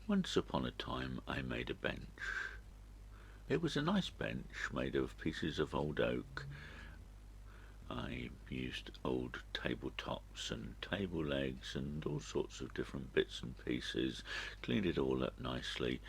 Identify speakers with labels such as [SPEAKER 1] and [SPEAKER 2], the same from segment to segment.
[SPEAKER 1] Once upon a time I made a bench. It was a nice bench made of pieces of old oak. I used old tabletops and table legs and all sorts of different bits and pieces, cleaned it all up nicely,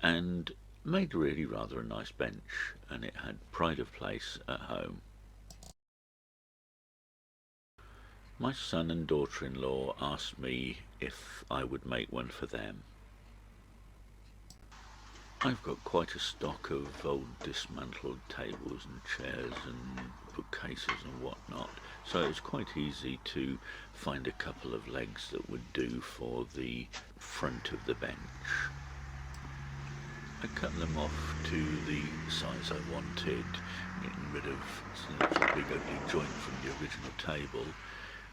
[SPEAKER 1] and made really rather a nice bench, and it had pride of place at home. My son and daughter-in-law asked me if I would make one for them. I've got quite a stock of old dismantled tables and chairs and bookcases and whatnot, so it's quite easy to find a couple of legs that would do for the front of the bench. I cut them off to the size I wanted, getting rid of a little big ugly joint from the original table,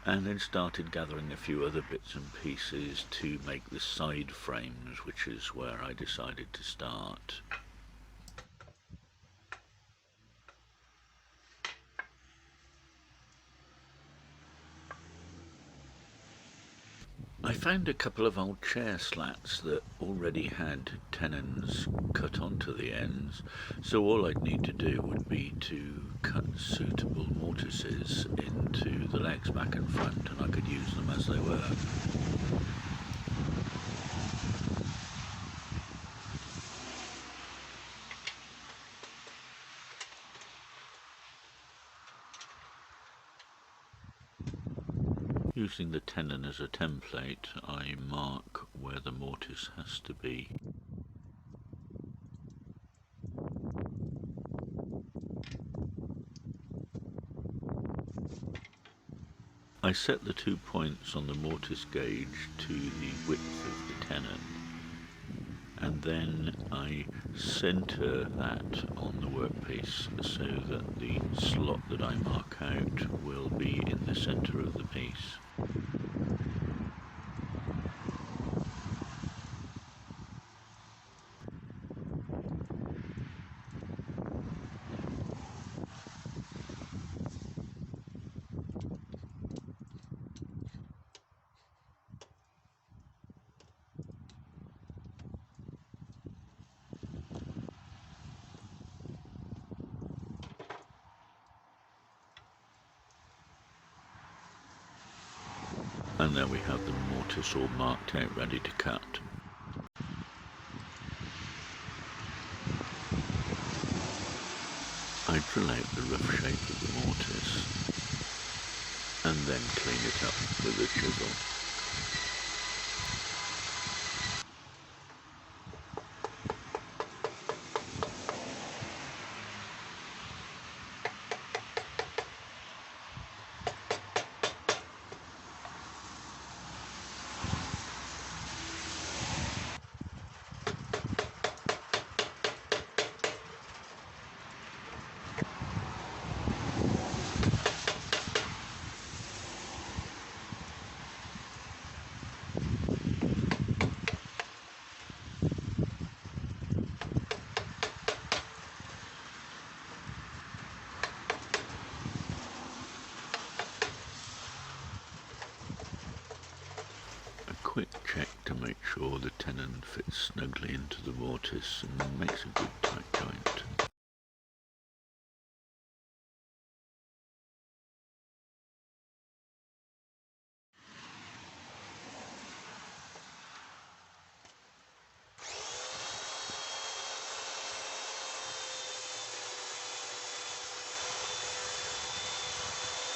[SPEAKER 1] and then started gathering a few other bits and pieces to make the side frames, which is where I decided to start. I found a couple of old chair slats that already had tenons cut onto the ends, so all I'd need to do would be to cut suitable mortises into the legs back and front, and I could use them as they were. Using the tenon as a template, I mark where the mortise has to be. I set the 2 points on the mortise gauge to the width of the tenon, and then I centre that on the workpiece so that the slot that I mark out will be in the centre of the piece. And there we have the mortise all marked out, ready to cut. I drill out the rough shape of the mortise and then clean it up with a chisel. Quick check to make sure the tenon fits snugly into the mortise and makes a good tight joint.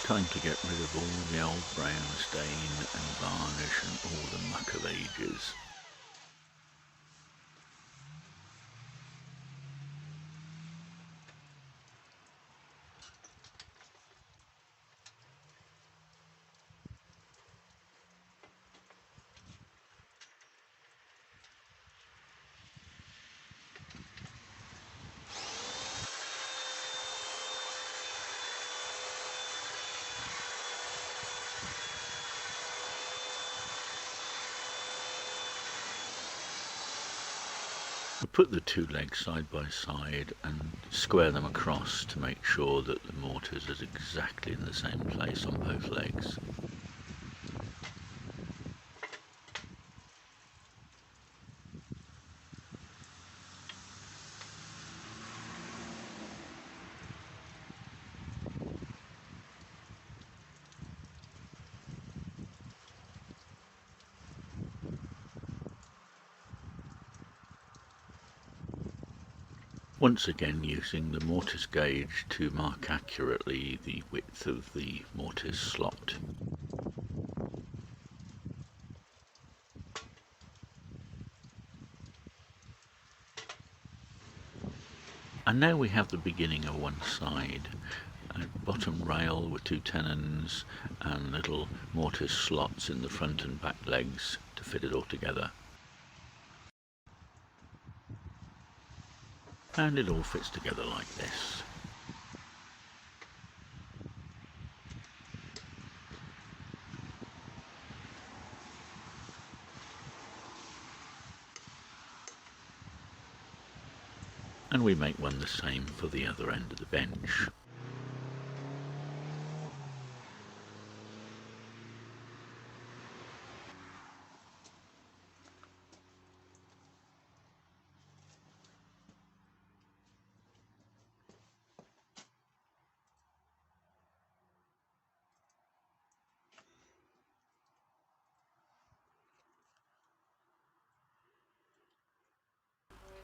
[SPEAKER 1] Time to get rid of all the old brown stain and varnish and all the muck of ages. I put the two legs side by side and square them across to make sure that the mortise is exactly in the same place on both legs. once again using the mortise gauge to mark accurately the width of the mortise slot. And now we have the beginning of one side, a bottom rail with two tenons and little mortise slots in the front and back legs to fit it all together. And it all fits together like this. And we make one the same for the other end of the bench.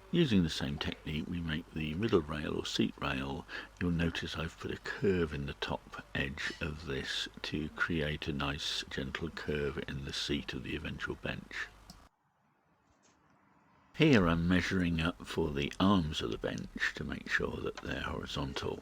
[SPEAKER 1] Using the same technique, we make the middle rail or seat rail. You'll notice I've put a curve in the top edge of this to create a nice gentle curve in the seat of the eventual bench. Here I'm measuring up for the arms of the bench to make sure that they're horizontal.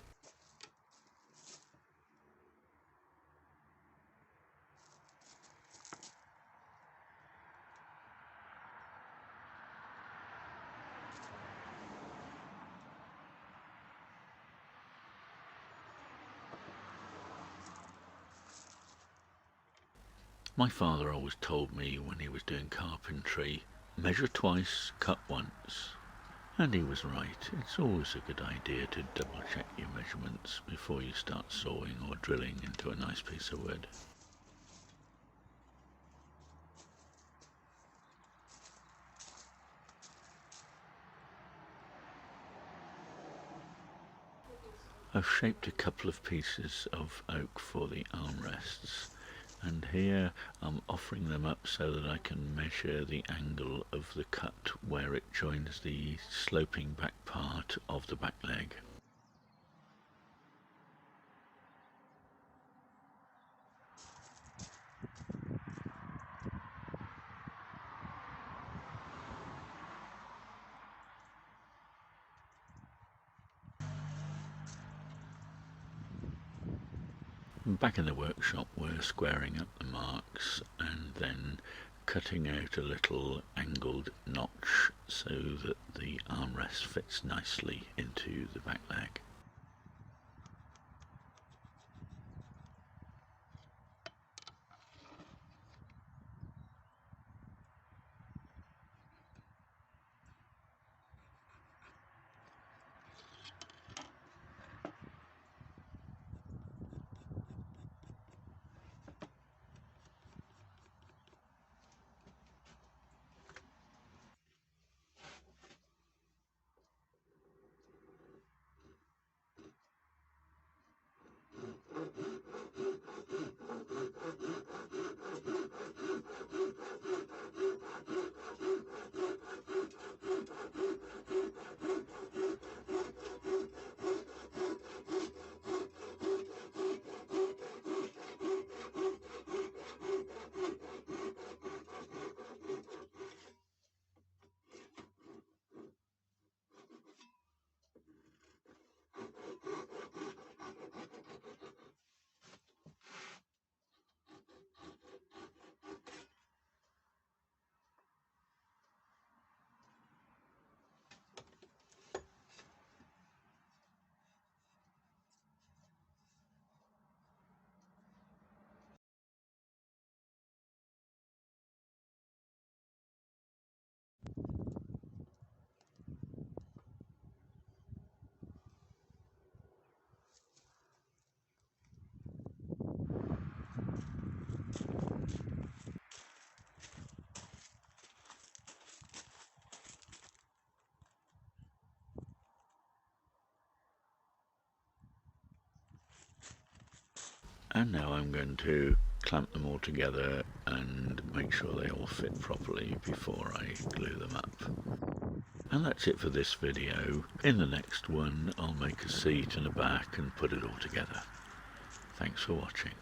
[SPEAKER 1] My father always told me when he was doing carpentry, measure twice, cut once. And he was right. It's always a good idea to double check your measurements before you start sawing or drilling into a nice piece of wood. I've shaped a couple of pieces of oak for the armrests, and here I'm offering them up so that I can measure the angle of the cut where it joins the sloping back part of the back leg. Back in the workshop we're squaring up the marks and then cutting out a little angled notch so that the armrest fits nicely into the back leg. And now I'm going to clamp them all together and make sure they all fit properly before I glue them up. And that's it for this video. In the next one I'll make a seat and a back and put it all together. Thanks for watching.